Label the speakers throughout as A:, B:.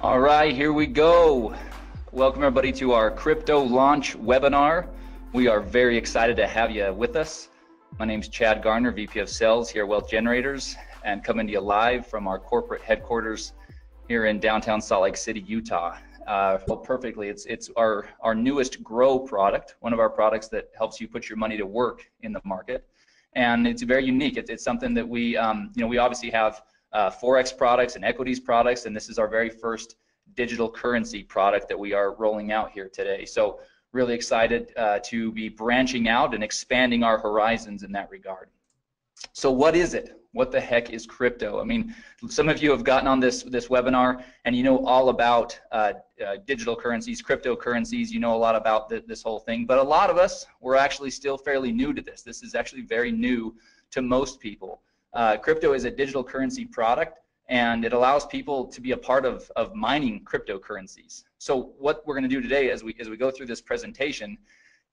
A: All right, here we go. Welcome everybody to our crypto launch webinar. We are very excited to have you with us. My name is Chad Garner, VP of Sales here at Wealth Generators, and coming to you live from our corporate headquarters here in downtown Salt Lake City, Utah. Perfectly, it's our newest Grow product, one of our products that helps you put your money to work in the market, and it's very unique. It's something that we obviously have Forex products and equities products, and this is our very first digital currency product that we are rolling out here today. So really excited to be branching out and expanding our horizons in that regard. So what is it? What the heck is crypto? I mean, some of you have gotten on this webinar and you know all about digital currencies, cryptocurrencies, you know a lot about this whole thing, but a lot of us, we're actually still fairly new to this. This is actually very new to most people. Crypto is a digital currency product, and it allows people to be a part of mining cryptocurrencies. So what we're going to do today as we go through this presentation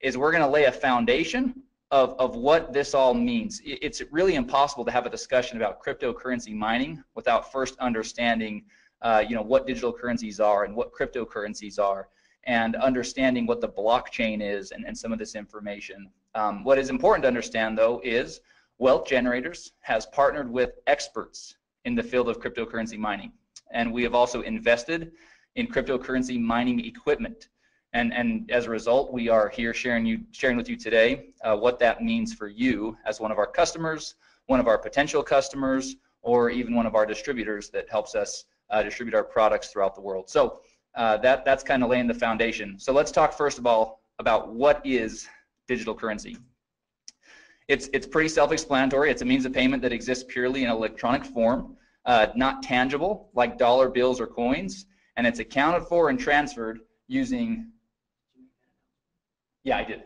A: is we're going to lay a foundation of what this all means. It's really impossible to have a discussion about cryptocurrency mining without first understanding what digital currencies are and what cryptocurrencies are, and understanding what the blockchain is and some of this information. What is important to understand, though, is Wealth Generators has partnered with experts in the field of cryptocurrency mining, and we have also invested in cryptocurrency mining equipment. And as a result, we are here sharing with you today what that means for you as one of our customers, one of our potential customers, or even one of our distributors that helps us distribute our products throughout the world. So that's kind of laying the foundation. So let's talk first of all about what is digital currency. It's pretty self-explanatory. It's a means of payment that exists purely in electronic form, not tangible like dollar bills or coins, and it's accounted for and transferred using. Yeah, I did.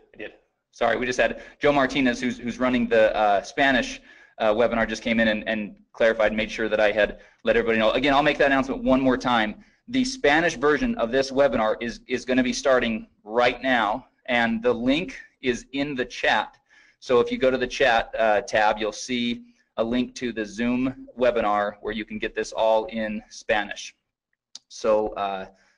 A: Sorry, we just had Joe Martinez, who's running the Spanish webinar, just came in and clarified, made sure that I had let everybody know. Again, I'll make that announcement one more time. The Spanish version of this webinar is going to be starting right now, and the link is in the chat. So if you go to the chat tab, you'll see a link to the Zoom webinar where you can get this all in Spanish. So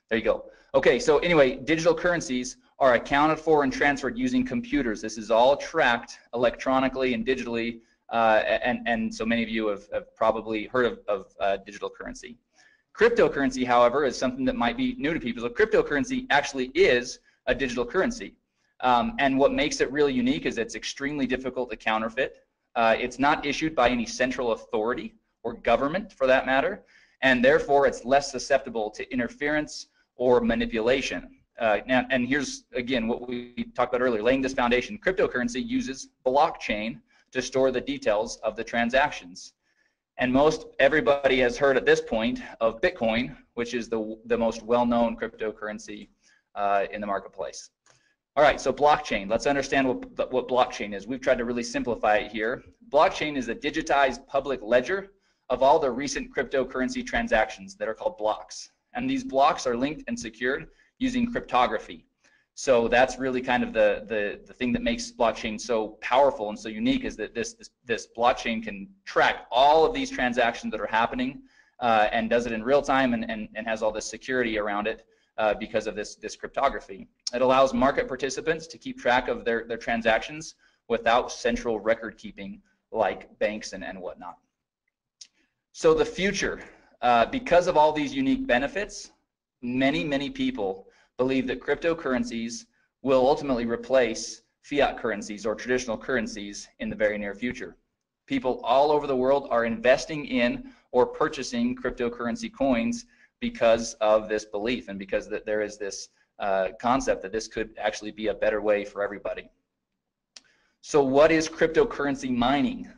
A: there you go. Okay, so anyway, digital currencies are accounted for and transferred using computers. This is all tracked electronically and digitally, and so many of you have probably heard of digital currency. Cryptocurrency, however, is something that might be new to people. So cryptocurrency actually is a digital currency. And what makes it really unique is it's extremely difficult to counterfeit. It's not issued by any central authority or government, for that matter, and therefore it's less susceptible to interference or manipulation. And here's, again, what we talked about earlier, laying this foundation. Cryptocurrency uses blockchain to store the details of the transactions. And most everybody has heard at this point of Bitcoin, which is the most well-known cryptocurrency in the marketplace. All right, so blockchain. Let's understand what blockchain is. We've tried to really simplify it here. Blockchain is a digitized public ledger of all the recent cryptocurrency transactions that are called blocks. And these blocks are linked and secured using cryptography. So that's really kind of the thing that makes blockchain so powerful and so unique, is that this blockchain can track all of these transactions that are happening and does it in real time and has all this security around it. Because of this cryptography. It allows market participants to keep track of their transactions without central record keeping like banks and whatnot. So the future, because of all these unique benefits, many people believe that cryptocurrencies will ultimately replace fiat currencies or traditional currencies in the very near future. People all over the world are investing in or purchasing cryptocurrency coins because of this belief, and because that there is this concept that this could actually be a better way for everybody. So what is cryptocurrency mining?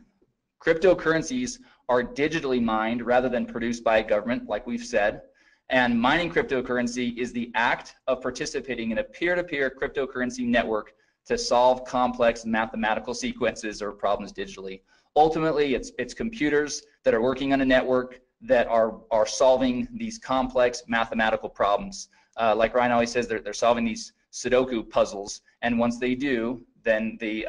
A: Cryptocurrencies are digitally mined rather than produced by a government, like we've said, and mining cryptocurrency is the act of participating in a peer-to-peer cryptocurrency network to solve complex mathematical sequences or problems digitally. Ultimately, it's computers that are working on a network that are solving these complex mathematical problems. Like Ryan always says, they're solving these Sudoku puzzles, and once they do, then the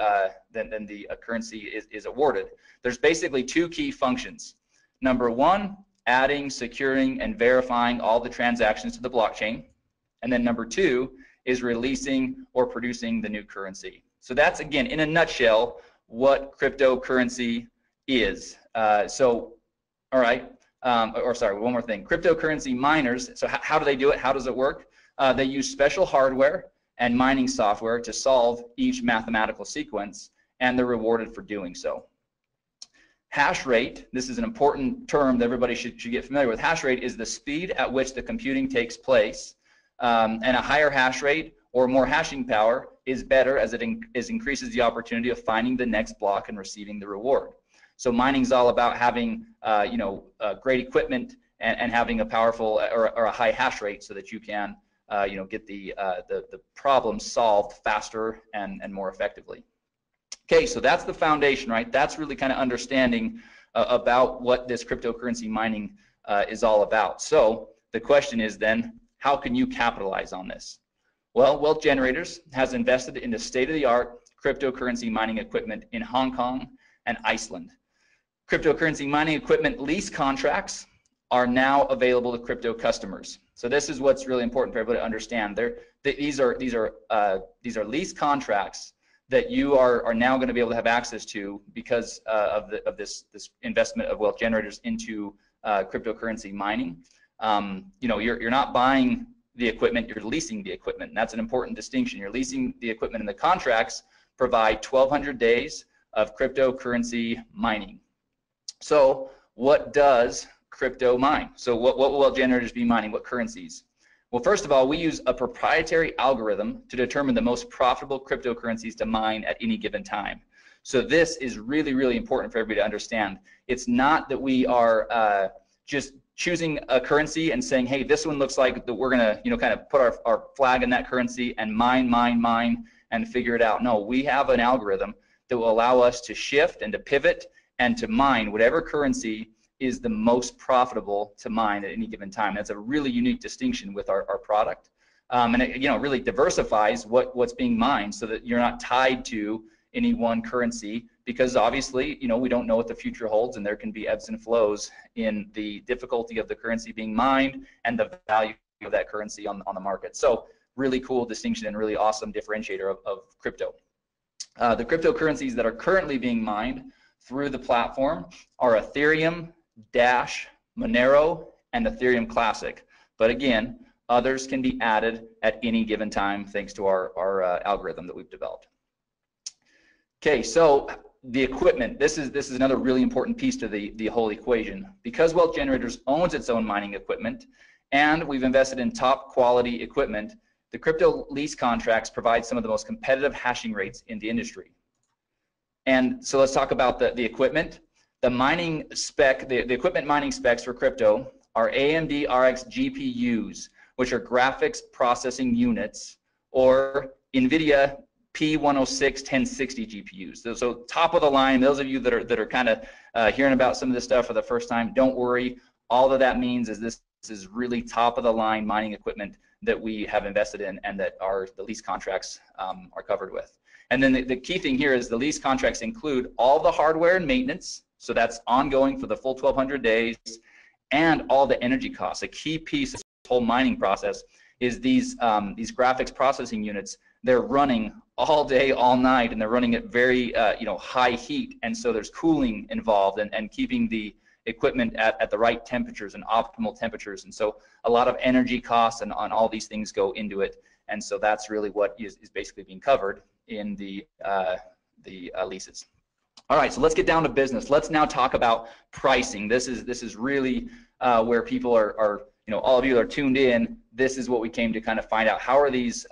A: currency is awarded. There's basically two key functions. Number one, adding, securing, and verifying all the transactions to the blockchain. And then number 2 is releasing or producing the new currency. So that's, again, in a nutshell, what cryptocurrency is. All right, sorry, one more thing. Cryptocurrency miners, so how do they do it? How does it work? They use special hardware and mining software to solve each mathematical sequence, and they're rewarded for doing so. Hash rate, this is an important term that everybody should get familiar with. Hash rate is the speed at which the computing takes place, and a higher hash rate or more hashing power is better as it increases the opportunity of finding the next block and receiving the reward. So mining is all about having great equipment and having a powerful or a high hash rate so that you can get the problem solved faster and more effectively. Okay, so that's the foundation, right? That's really kind of understanding about what this cryptocurrency mining is all about. So the question is then, how can you capitalize on this? Well, Wealth Generators has invested in the state-of-the-art cryptocurrency mining equipment in Hong Kong and Iceland. Cryptocurrency mining equipment lease contracts are now available to crypto customers. So this is what's really important for everybody to understand. These are lease contracts that you are now going to be able to have access to because of this investment of Wealth Generators into cryptocurrency mining. You're not buying the equipment, you're leasing the equipment. And that's an important distinction. You're leasing the equipment, and the contracts provide 1,200 days of cryptocurrency mining. So what does crypto mine? So what will Wealth Generators be mining? What currencies? Well, first of all, we use a proprietary algorithm to determine the most profitable cryptocurrencies to mine at any given time. So this is really, really important for everybody to understand. It's not that we are just choosing a currency and saying, hey, this one looks like that we're gonna, kind of put our flag in that currency and mine, and figure it out. No, we have an algorithm that will allow us to shift and to pivot and to mine whatever currency is the most profitable to mine at any given time. That's a really unique distinction with our product. And it really diversifies what's being mined so that you're not tied to any one currency, because obviously, we don't know what the future holds, and there can be ebbs and flows in the difficulty of the currency being mined and the value of that currency on the market. So really cool distinction and really awesome differentiator of crypto. The cryptocurrencies that are currently being mined through the platform are Ethereum, Dash, Monero, and Ethereum Classic. But again, others can be added at any given time thanks to our algorithm that we've developed. Okay, so the equipment, this is another really important piece to the whole equation. Because Wealth Generators owns its own mining equipment, and we've invested in top quality equipment, the crypto lease contracts provide some of the most competitive hashing rates in the industry. And so let's talk about the equipment. The mining spec, the equipment mining specs for crypto are AMD RX GPUs, which are graphics processing units, or NVIDIA P106 1060 GPUs. So top of the line, those of you that are kind of hearing about some of this stuff for the first time, don't worry. All that means is this is really top of the line mining equipment that we have invested in and that the lease contracts are covered with. And then the key thing here is the lease contracts include all the hardware and maintenance, so that's ongoing for the full 1,200 days, and all the energy costs. A key piece of this whole mining process is these graphics processing units. They're running all day, all night, and they're running at very high heat, and so there's cooling involved and keeping the equipment at the right temperatures and optimal temperatures. And so a lot of energy costs and on all these things go into it, and so that's really what is basically being covered in the leases. All right, so let's get down to business. Let's now talk about pricing. This is really where people are all of you that are tuned in. This is what we came to kind of find out. How are these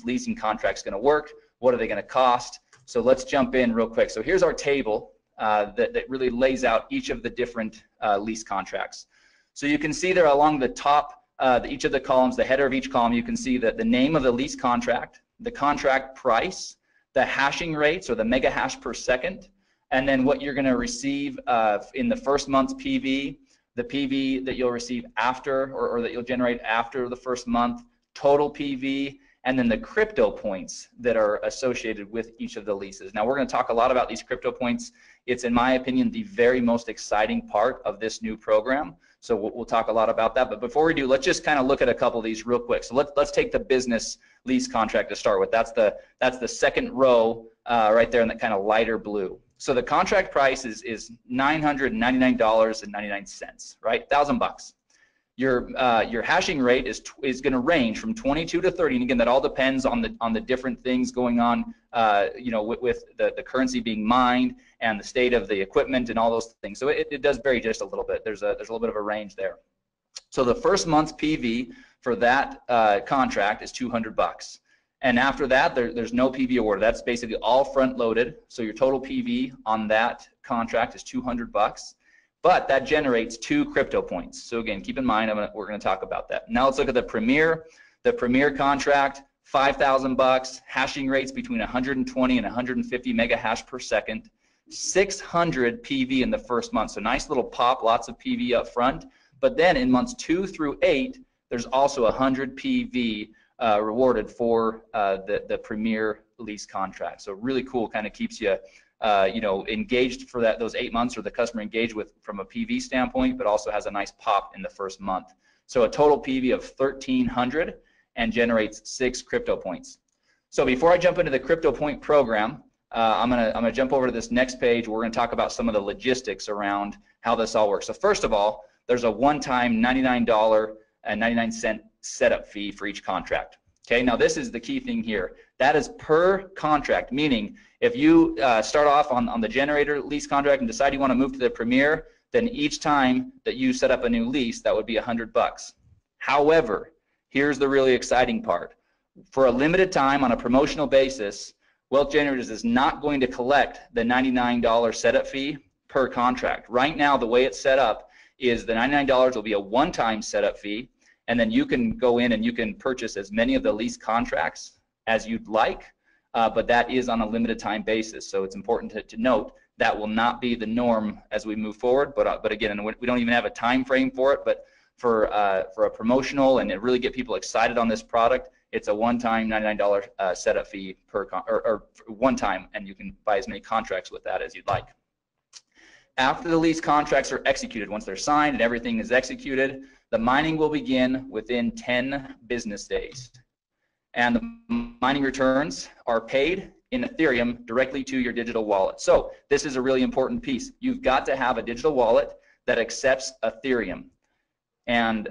A: leasing contracts going to work? What are they going to cost? So let's jump in real quick. So here's our table that really lays out each of the different lease contracts. So you can see there along the top, each of the columns, the header of each column, you can see that the name of the lease contract, the contract price, the hashing rates or the mega hash per second, and then what you're going to receive in the first month's PV, the PV that you'll receive after or that you'll generate after the first month, total PV, and then the crypto points that are associated with each of the leases. Now we're going to talk a lot about these crypto points It's, in my opinion, the very most exciting part of this new program. So we'll talk a lot about that. But before we do, let's just kind of look at a couple of these real quick. So let's take the business lease contract to start with. That's the second row right there in that kind of lighter blue. So the contract price is $999.99, right? $1,000. Your hashing rate is going to range from 22 to 30, and again, that all depends on the different things going on, you know, with the currency being mined and the state of the equipment and all those things. So it does vary just a little bit. There's a little bit of a range there. So the first month's PV for that contract is $200, and after that, there's no PV awarded. That's basically all front loaded. So your total PV on that contract is $200. But that generates 2 crypto points. So again, keep in mind, we're going to talk about that. Now let's look at the Premier. The Premier contract, $5,000, hashing rates between 120 and 150 mega hash per second, 600 PV in the first month. So nice little pop, lots of PV up front. But then in months 2 through 8, there's also 100 PV rewarded for the Premier lease contract. So really cool, kind of keeps you you know, engaged for those 8 months, or the customer engaged with from a PV standpoint, but also has a nice pop in the first month. So a total PV of 1,300 and generates 6 crypto points. So before I jump into the crypto point program, I'm gonna jump over to this next page. We're gonna talk about some of the logistics around how this all works. So first of all, there's a one-time $99.99 setup fee for each contract. Okay, now this is the key thing here. That is per contract, meaning if you start off on the generator lease contract and decide you want to move to the Premier, then each time that you set up a new lease, that would be $100. However, here's the really exciting part. For a limited time on a promotional basis, Wealth Generators is not going to collect the $99 setup fee per contract. Right now, the way it's set up is the $99 will be a one-time setup fee, and then you can go in and you can purchase as many of the lease contracts as you'd like, but that is on a limited time basis. So it's important to note that will not be the norm as we move forward. But again, we don't even have a time frame for it. But for a promotional and to really get people excited on this product, it's a one-time $99 setup fee or one time, and you can buy as many contracts with that as you'd like. After the lease contracts are executed, once they're signed and everything is executed, the mining will begin within 10 business days. And the mining returns are paid in Ethereum directly to your digital wallet. So this is a really important piece. You've got to have a digital wallet that accepts Ethereum. And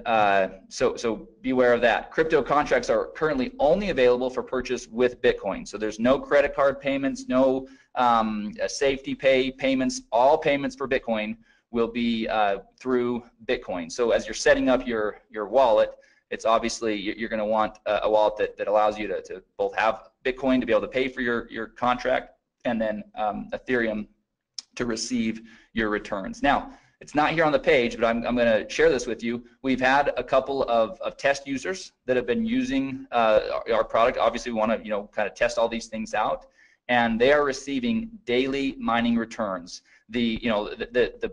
A: so beware of that. Crypto contracts are currently only available for purchase with Bitcoin. So there's no credit card payments, no safety pay payments. All payments for Bitcoin will be through Bitcoin. So as you're setting up your wallet, it's obviously you're going to want a wallet that allows you to both have Bitcoin to be able to pay for your contract, and then Ethereum to receive your returns. Now, it's not here on the page, but I'm going to share this with you. We've had a couple of test users that have been using our product. Obviously, we want to kind of test all these things out, and they are receiving daily mining returns. The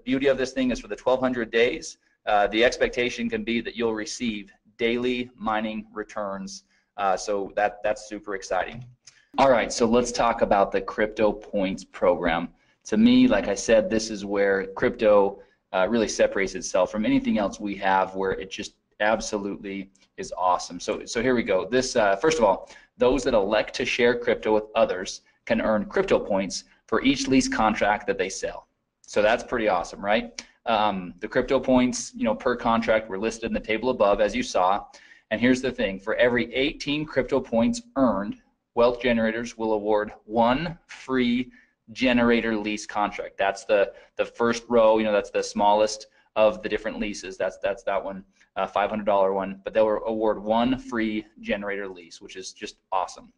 A: beauty of this thing is for the 1,200 days, the expectation can be that you'll receive daily mining returns. So that's super exciting. All right, so let's talk about the Crypto Points program. To me, like I said, this is where crypto really separates itself from anything else we have, where it just absolutely is awesome. So here we go. This first of all, those that elect to share crypto with others can earn crypto points for each lease contract that they sell. So that's pretty awesome, right? The crypto points, per contract were listed in the table above, as you saw. And here's the thing: for every 18 crypto points earned, Wealth Generators will award 1 free generator lease contract. That's the first row. That's the smallest of the different leases. That's that one, $500 one. But they'll award 1 free generator lease, which is just awesome.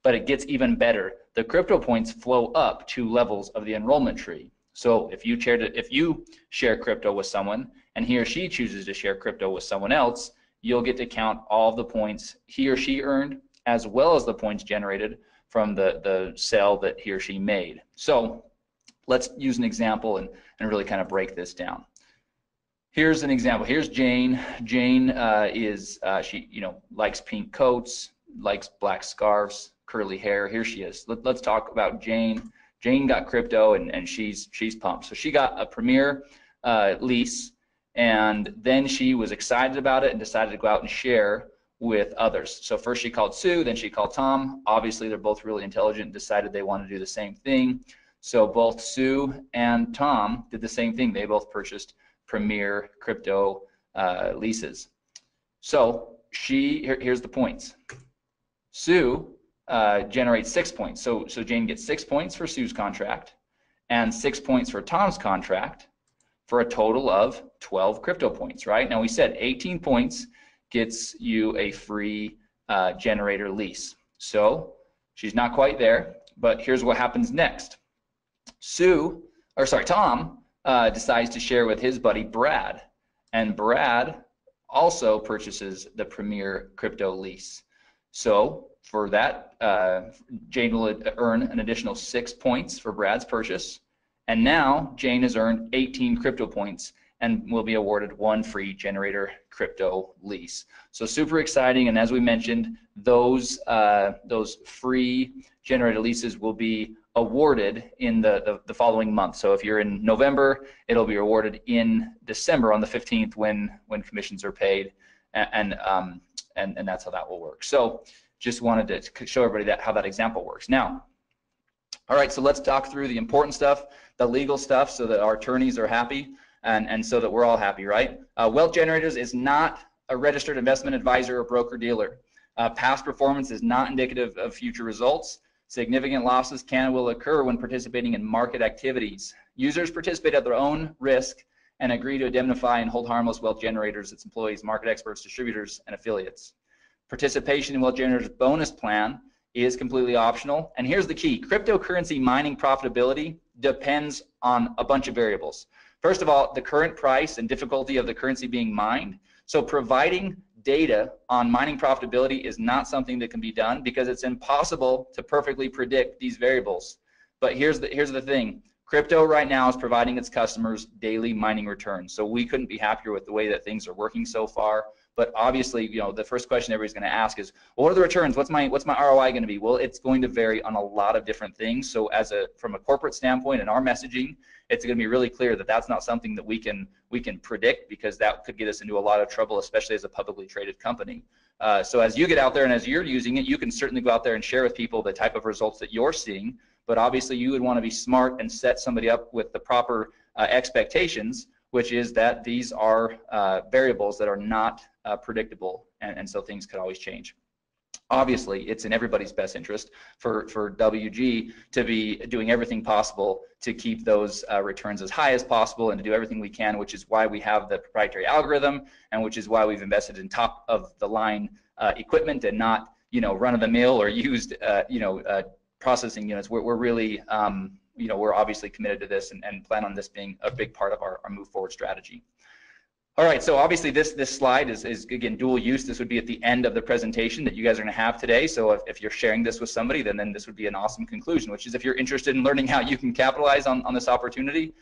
A: But it gets even better. The crypto points flow up 2 levels of the enrollment tree. So if you share crypto with someone and he or she chooses to share crypto with someone else, you'll get to count all of the points he or she earned, as well as the points generated from the sale that he or she made. So let's use an example and really kind of break this down. Here's an example. Here's Jane. Jane she likes pink coats, likes black scarves, curly hair. Here she is. Let's talk about Jane. Jane got crypto, and she's pumped. So she got a Premier lease, and then she was excited about it and decided to go out and share with others. So first she called Sue, then she called Tom. Obviously, they're both really intelligent and decided they want to do the same thing. So both Sue and Tom did the same thing. They both purchased Premier crypto leases. So here's the points. Sue generates 6 points. So Jane gets 6 points for Sue's contract and 6 points for Tom's contract for a total of 12 crypto points, right? Now we said 18 points gets you a free generator lease. So she's not quite there, but here's what happens next. Tom decides to share with his buddy Brad, and Brad also purchases the Premier crypto lease. So for that, Jane will earn an additional 6 points for Brad's purchase, and now Jane has earned 18 crypto points and will be awarded 1 free generator crypto lease. So super exciting, and as we mentioned, those free generator leases will be awarded in the following month. So if you're in November, it'll be awarded in December on the 15th when commissions are paid, and that's how that will work. So just wanted to show everybody how that example works. Now, all right, so let's talk through the important stuff, the legal stuff, so that our attorneys are happy and so that we're all happy, right? Wealth Generators is not a registered investment advisor or broker-dealer. Past performance is not indicative of future results. Significant losses can and will occur when participating in market activities. Users participate at their own risk and agree to indemnify and hold harmless Wealth Generators, its employees, market experts, distributors, and affiliates. Participation in Wealth Generators bonus plan is completely optional. And here's the key: cryptocurrency mining profitability depends on a bunch of variables. First of all, the current price and difficulty of the currency being mined. So providing data on mining profitability is not something that can be done because it's impossible to perfectly predict these variables. But here's the thing: crypto right now is providing its customers daily mining returns. So we couldn't be happier with the way that things are working so far. But obviously, you know, the first question everybody's going to ask is, well, what are the returns? What's my ROI going to be? Well, it's going to vary on a lot of different things. So from a corporate standpoint and our messaging, it's going to be really clear that that's not something that we can predict, because that could get us into a lot of trouble, especially as a publicly traded company. So as you get out there and as you're using it, you can certainly go out there and share with people the type of results that you're seeing. But obviously, you would want to be smart and set somebody up with the proper expectations, which is that these are variables that are not predictable, and so things could always change. Obviously, it's in everybody's best interest for WG to be doing everything possible to keep those returns as high as possible and to do everything we can, which is why we have the proprietary algorithm, and which is why we've invested in top of the line equipment and not, you know, run-of-the-mill or used processing units. We're really you know, we're obviously committed to this and plan on this being a big part of our move forward strategy. All right, so obviously this slide is again dual use. This would be at the end of the presentation that you guys are going to have today. So if you're sharing this with somebody, then this would be an awesome conclusion, which is if you're interested in learning how you can capitalize on this opportunity,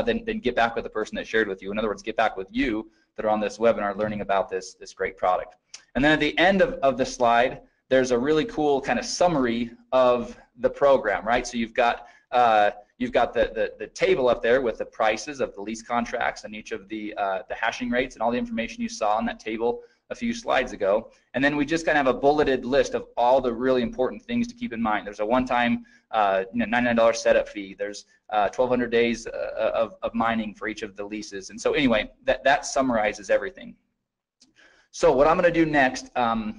A: then get back with the person that shared with you. In other words, get back with you that are on this webinar learning about this great product. And then at the end of the slide, there's a really cool kind of summary of the program, right? So you've got the table up there with the prices of the lease contracts and each of the hashing rates and all the information you saw on that table a few slides ago. And then we just kind of have a bulleted list of all the really important things to keep in mind. There's a one-time $99 setup fee. There's 1,200 days of mining for each of the leases. And so anyway, that summarizes everything. So what I'm going to do next,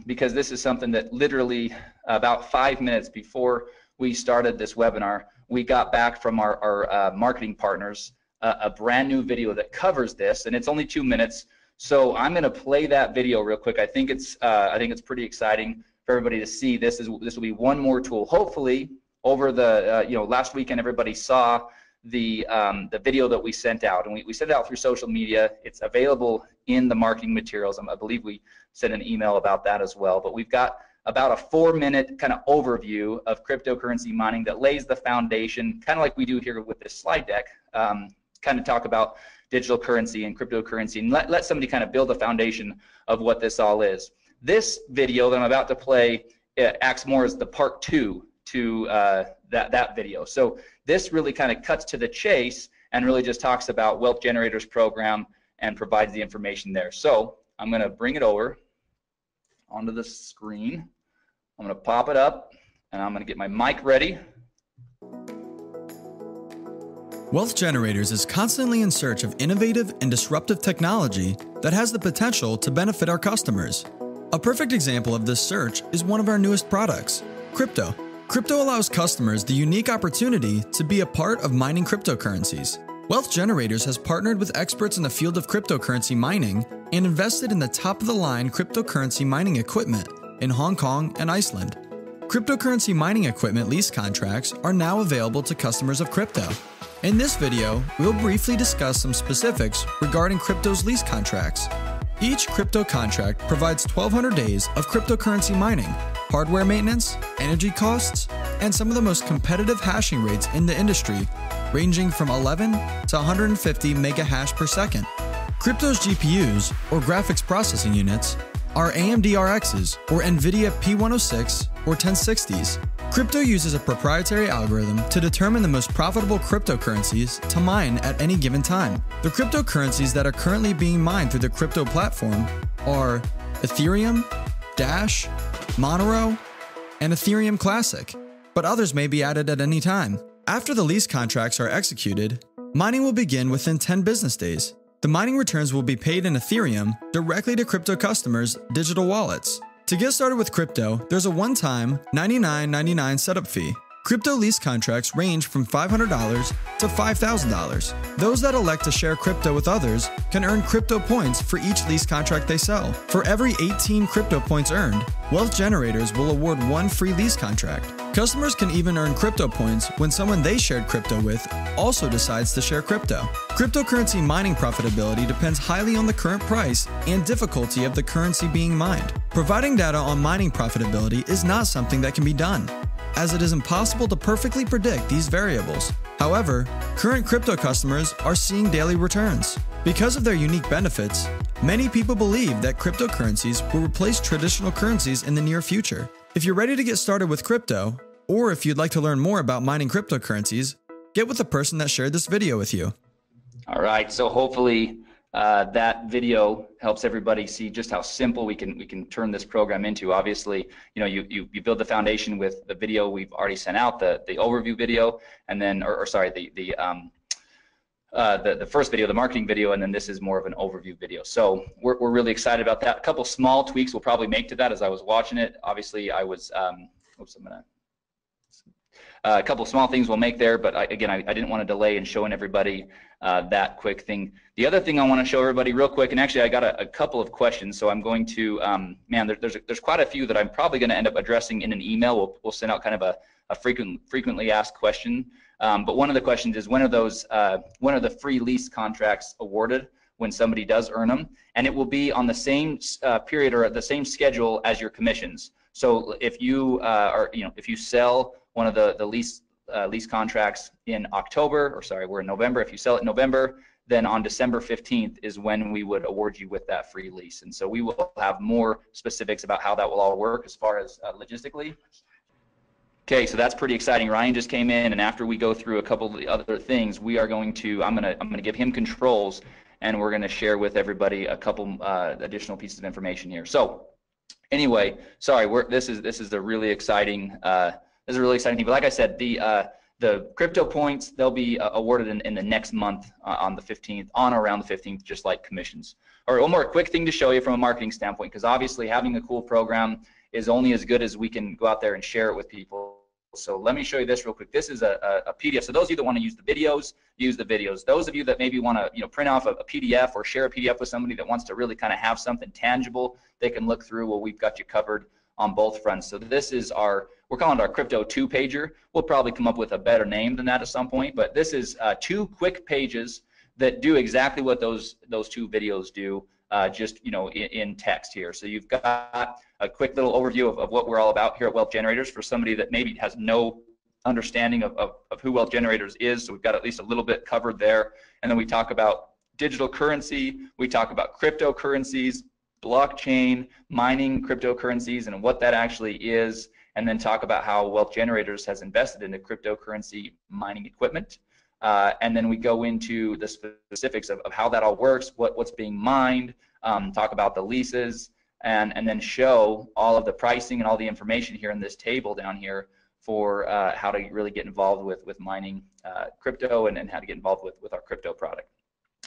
A: because this is something that literally about 5 minutes before we started this webinar, we got back from our marketing partners a brand new video that covers this, and it's only 2 minutes. So I'm going to play that video real quick. I think it's pretty exciting for everybody to see. This will be one more tool. Hopefully, over the last weekend, everybody saw the video that we sent out, and we sent it out through social media. It's available in the marketing materials. I believe we sent an email about that as well. But we've got about a 4-minute kind of overview of cryptocurrency mining that lays the foundation, kind of like we do here with this slide deck, kind of talk about digital currency and cryptocurrency, and let somebody kind of build a foundation of what this all is. This video that I'm about to play acts more as the part 2 to that video. So this really kind of cuts to the chase and really just talks about Wealth Generators program and provides the information there. So I'm going to bring it over onto the screen. I'm going to pop it up, and I'm going to get my mic ready.
B: Wealth Generators is constantly in search of innovative and disruptive technology that has the potential to benefit our customers. A perfect example of this search is one of our newest products, crypto. Crypto allows customers the unique opportunity to be a part of mining cryptocurrencies. Wealth Generators has partnered with experts in the field of cryptocurrency mining and invested in the top-of-the-line cryptocurrency mining equipment in Hong Kong and Iceland. Cryptocurrency mining equipment lease contracts are now available to customers of crypto. In this video, we'll briefly discuss some specifics regarding crypto's lease contracts. Each crypto contract provides 1,200 days of cryptocurrency mining, hardware maintenance, energy costs, and some of the most competitive hashing rates in the industry, ranging from 11 to 150 megahash per second. Crypto's GPUs, or graphics processing units, are AMD RXs, or NVIDIA P106 or 1060s. Crypto uses a proprietary algorithm to determine the most profitable cryptocurrencies to mine at any given time. The cryptocurrencies that are currently being mined through the crypto platform are Ethereum, Dash, Monero, and Ethereum Classic, but others may be added at any time. After the lease contracts are executed, mining will begin within 10 business days. The mining returns will be paid in Ethereum directly to crypto customers' digital wallets. To get started with crypto, there's a one-time $99.99 setup fee. Crypto lease contracts range from $500 to $5,000. Those that elect to share crypto with others can earn crypto points for each lease contract they sell. For every 18 crypto points earned, Wealth Generators will award one free lease contract. Customers can even earn crypto points when someone they shared crypto with also decides to share crypto. Cryptocurrency mining profitability depends highly on the current price and difficulty of the currency being mined. Providing data on mining profitability is not something that can be done, as it is impossible to perfectly predict these variables. However, current crypto customers are seeing daily returns. Because of their unique benefits, many people believe that cryptocurrencies will replace traditional currencies in the near future. If you're ready to get started with crypto, or if you'd like to learn more about mining cryptocurrencies, get with the person that shared this video with you.
A: All right, so hopefully that video helps everybody see just how simple we can turn this program into. Obviously, you know, you build the foundation with the video we've already sent out, the overview video, and then, the first video, the marketing video, and then this is more of an overview video. So we're really excited about that. A couple small tweaks we'll probably make to that as I was watching it. Obviously, I was, a couple small things we'll make there, but I didn't want to delay in showing everybody that quick thing. The other thing I want to show everybody real quick, and actually I got a couple of questions, so I'm going to, there's quite a few that I'm probably going to end up addressing in an email. We'll send out kind of a frequently asked question. But one of the questions is, when are the free lease contracts awarded when somebody does earn them? And it will be on the same period or at the same schedule as your commissions. So if you if you sell one of the lease contracts in October, or sorry, we're in November. If you sell it in November, then on December 15th is when we would award you with that free lease. And so we will have more specifics about how that will all work as far as logistically. Okay, so that's pretty exciting. Ryan just came in, and after we go through a couple of the other things, we are going to, I'm gonna give him controls, and we're gonna share with everybody a couple additional pieces of information here. So anyway, sorry, this is a really exciting thing. But like I said, the crypto points, they'll be awarded in the next month on the 15th, on or around the 15th, just like commissions. All right, one more quick thing to show you from a marketing standpoint, because obviously having a cool program is only as good as we can go out there and share it with people. So let me show you this real quick. This is a PDF. So those of you that want to use the videos, use the videos. Those of you that maybe want to print off a PDF or share a PDF with somebody that wants to really kind of have something tangible they can look through, well, we've got you covered on both fronts. So this is we're calling it our Crypto 2-pager. We'll probably come up with a better name than that at some point, but this is 2 quick pages that do exactly what those 2 videos do, just in text here. So you've got a quick little overview of what we're all about here at Wealth Generators for somebody that maybe has no understanding of who Wealth Generators is. So we've got at least a little bit covered there. And then we talk about digital currency, we talk about cryptocurrencies, blockchain, mining cryptocurrencies, and what that actually is. and then talk about how Wealth Generators has invested into cryptocurrency mining equipment. And then we go into the specifics of how that all works, what's being mined, talk about the leases, and then show all of the pricing and all the information here in this table down here for how to really get involved with mining crypto and how to get involved with our crypto product.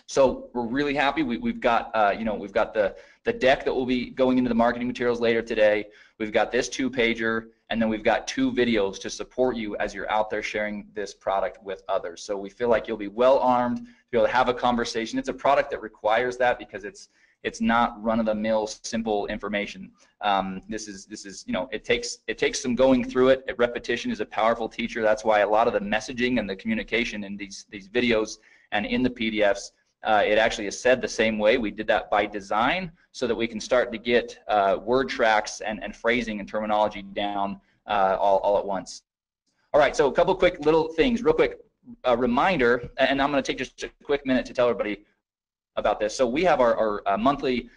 A: So we're really happy. We've got we've got the deck that will be going into the marketing materials later today. We've got this 2-pager, and then we've got 2 videos to support you as you're out there sharing this product with others. So we feel like you'll be well armed to be able to have a conversation. It's a product that requires that because it's not run-of-the-mill simple information. This is it takes some going through it. Repetition is a powerful teacher. That's why a lot of the messaging and the communication in these videos and in the PDFs, it actually is said the same way. We did that by design so that we can start to get word tracks and phrasing and terminology down all at once. All right, so a couple quick little things. Real quick reminder, and I'm going to take just a quick minute to tell everybody about this. So we have our monthly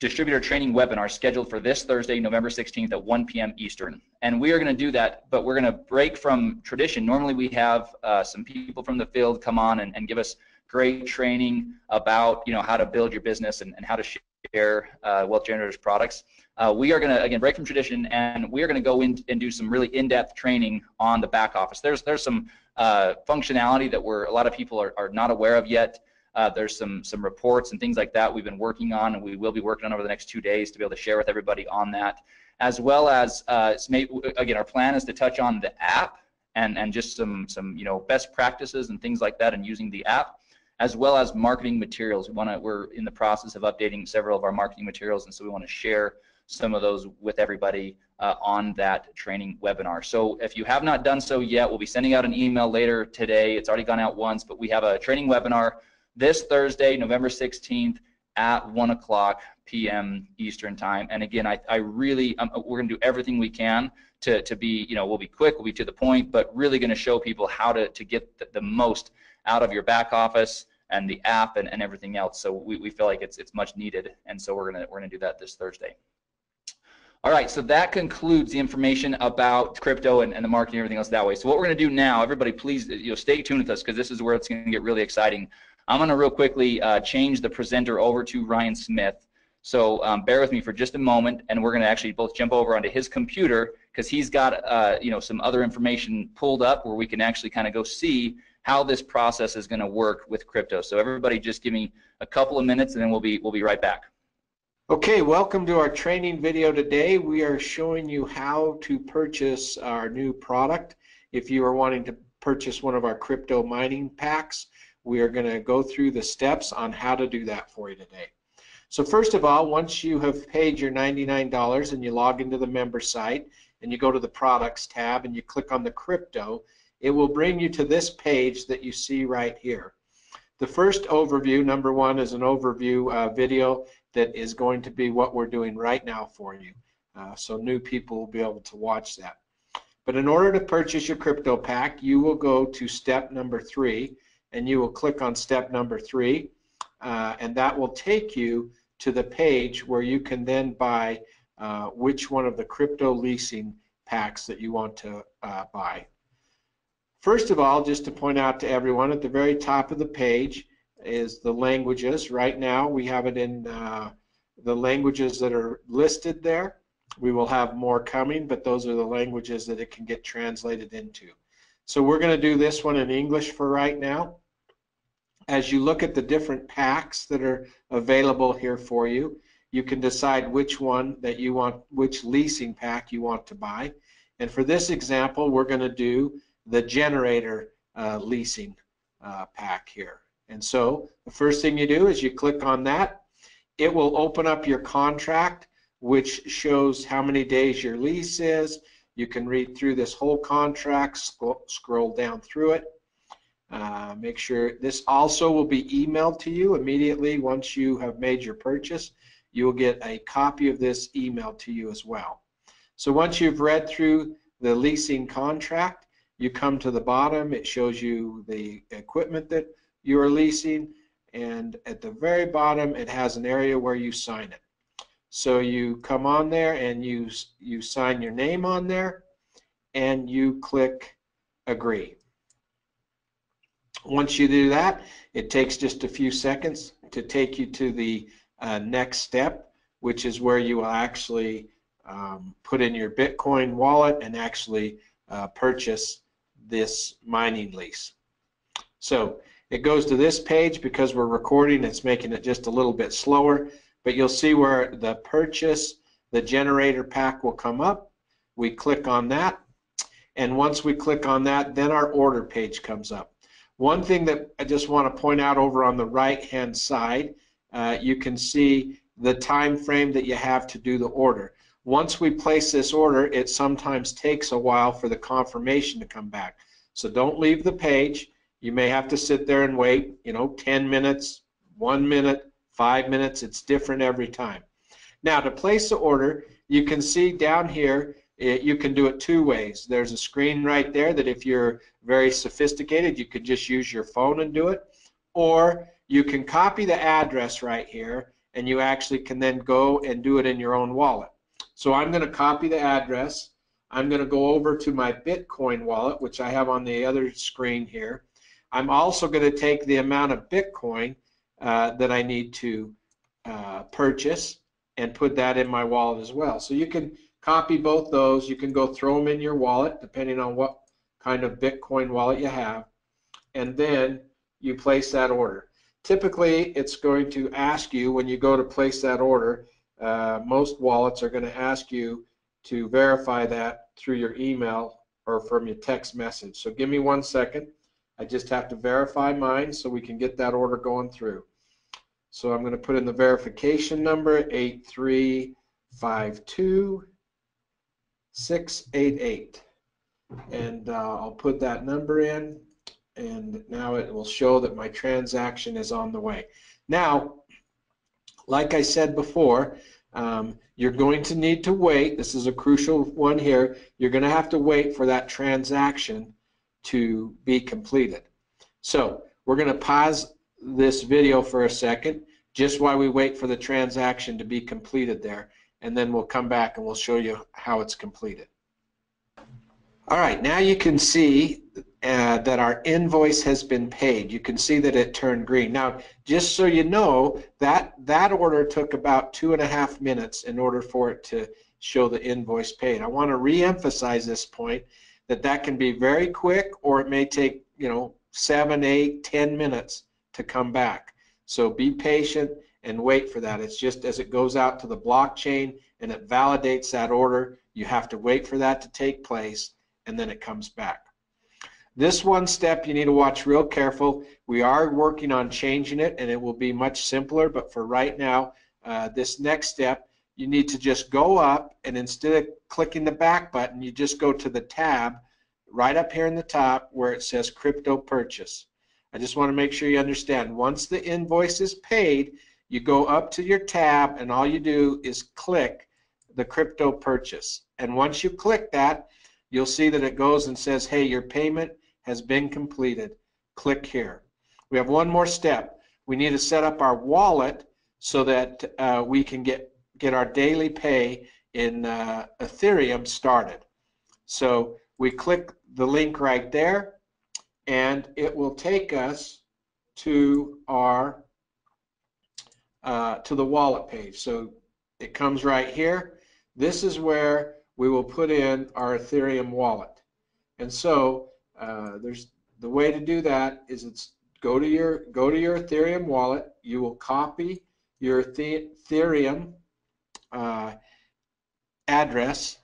A: distributor training webinar scheduled for this Thursday, November 16th at 1 p.m. Eastern. And we are going to do that, but we're going to break from tradition. Normally we have some people from the field come on and give us great training about how to build your business and how to share Wealth Generators products. We are going to, again, break from tradition, and we are going to go in and do some really in-depth training on the back office. There's some functionality that a lot of people are not aware of yet. There's some reports and things like that we've been working on, and we will be working on over the next 2 days to be able to share with everybody on that, as well as again, our plan is to touch on the app and just some best practices and things like that and using the app, as well as marketing materials. We're in the process of updating several of our marketing materials, and so we want to share some of those with everybody on that training webinar. So if you have not done so yet, we'll be sending out an email later today. It's already gone out once, but we have a training webinar this Thursday, November 16th at 1 p.m. Eastern time. And again, we're going to do everything we can to be, we'll be quick, we'll be to the point, but really going to show people how to get the most out of your back office and the app and everything else. So we feel like it's much needed, and so we're gonna do that this Thursday. All right, so that concludes the information about crypto and the marketing and everything else that way. So what we're gonna do now, everybody, please stay tuned with us because this is where it's gonna get really exciting. I'm going to real quickly change the presenter over to Ryan Smith. So bear with me for just a moment, and we're going to actually both jump over onto his computer because he's got some other information pulled up where we can actually kind of go see how this process is going to work with crypto. So everybody, just give me a couple of minutes, and then we'll be right back.
C: Okay, welcome to our training video today. We are showing you how to purchase our new product. If you are wanting to purchase one of our crypto mining packs, we are going to go through the steps on how to do that for you today. So first of all, once you have paid your $99 and you log into the member site and you go to the products tab and you click on the crypto, it will bring you to this page that you see right here. The first overview, number one, is an overview video that is going to be what we're doing right now for you. So new people will be able to watch that. But in order to purchase your crypto pack, you will go to step number 3, and you will click on step number 3, and that will take you to the page where you can then buy which one of the crypto leasing packs that you want to buy. First of all, just to point out to everyone, at the very top of the page is the languages. Right now we have it in the languages that are listed there. We will have more coming, but those are the languages that it can get translated into. So we're going to do this one in English for right now. As you look at the different packs that are available here for you, you can decide which one that you want, which leasing pack you want to buy. And for this example, we're going to do the generator leasing pack here. And so the first thing you do is you click on that. It will open up your contract, which shows how many days your lease is. You can read through this whole contract, scroll down through it. Make sure this also will be emailed to you immediately once you have made your purchase. You will get a copy of this emailed to you as well. So once you've read through the leasing contract, you come to the bottom. It shows you the equipment that you are leasing, and at the very bottom it has an area where you sign it. So you come on there and you sign your name on there, and you click agree. Once you do that, it takes just a few seconds to take you to the next step, which is where you will actually put in your Bitcoin wallet and actually purchase this mining lease. So it goes to this page. Because we're recording, it's making it just a little bit slower, but you'll see where the purchase, the generator pack will come up. We click on that, and once we click on that, then our order page comes up. One thing that I just want to point out over on the right hand side, you can see the time frame that you have to do the order. Once we place this order, it sometimes takes a while for the confirmation to come back. So don't leave the page. You may have to sit there and wait, 10 minutes, 1 minute, 5 minutes. It's different every time. Now, to place the order, you can see down here, you can do it two ways. There's a screen right there that if you're very sophisticated, you could just use your phone and do it. Or you can copy the address right here, and you actually can then go and do it in your own wallet. So I'm going to copy the address. I'm going to go over to my Bitcoin wallet, which I have on the other screen here. I'm also going to take the amount of Bitcoin that I need to purchase and put that in my wallet as well. So you can copy both those. You can go throw them in your wallet depending on what kind of Bitcoin wallet you have, and then you place that order. Typically, it's going to ask you when you go to place that order, most wallets are going to ask you to verify that through your email or from your text message. So give me 1 second. I just have to verify mine so we can get that order going through. So I'm going to put in the verification number, 8352688, and I'll put that number in, and now it will show that my transaction is on the way. Now, like I said before, you're going to need to wait. This is a crucial one here. You're going to have to wait for that transaction to be completed. So we're going to pause this video for a second just while we wait for the transaction to be completed there, and then we'll come back and we'll show you how it's completed. All right, now you can see that our invoice has been paid. You can see that it turned green. Now, just so you know, that order took about 2.5 minutes in order for it to show the invoice paid. I want to re-emphasize this point, that can be very quick, or it may take 7, 8, 10 minutes to come back. So be patient and wait for that. It's just as it goes out to the blockchain and it validates that order, you have to wait for that to take place, and then it comes back. This one step you need to watch real careful. We are working on changing it, and it will be much simpler, but for right now, this next step, you need to just go up, and instead of clicking the back button, you just go to the tab right up here in the top where it says Crypto Purchase. I just want to make sure you understand. Once the invoice is paid, you go up to your tab, and all you do is click the Crypto Purchase. And once you click that, you'll see that it goes and says, hey, your payment has been completed. Click here. We have one more step. We need to set up our wallet so that we can get our daily pay in Ethereum started. So we click the link right there, and it will take us to our to the wallet page. So it comes right here. This is where we will put in our Ethereum wallet. And so there's the way to do that is go to your Ethereum wallet. You will copy your Ethereum address,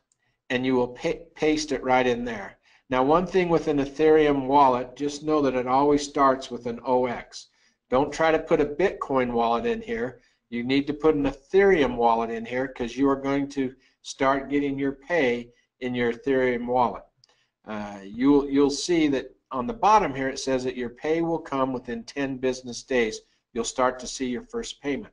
C: and you will paste it right in there. Now, one thing with an Ethereum wallet, just know that it always starts with an OX. Don't try to put a Bitcoin wallet in here. You need to put an Ethereum wallet in here, because you are going to start getting your pay in your Ethereum wallet. You'll see that on the bottom here it says that your pay will come within 10 business days. You'll start to see your first payment.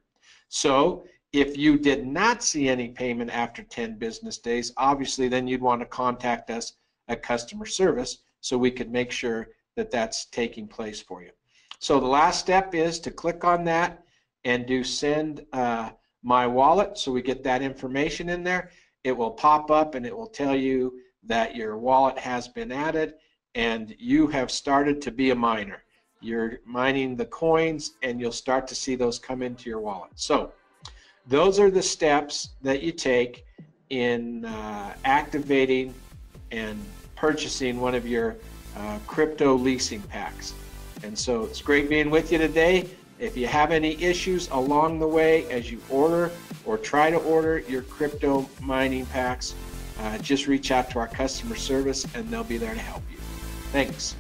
C: So if you did not see any payment after 10 business days, obviously then you'd want to contact us at customer service so we could make sure that that's taking place for you. So the last step is to click on that and do send my wallet, so we get that information in there. It will pop up and it will tell you that your wallet has been added and you have started to be a miner. You're mining the coins and you'll start to see those come into your wallet. So those are the steps that you take in activating and purchasing one of your crypto leasing packs. And so it's great being with you today. If you have any issues along the way as you order or try to order your crypto mining packs, just reach out to our customer service and they'll be there to help you. Thanks.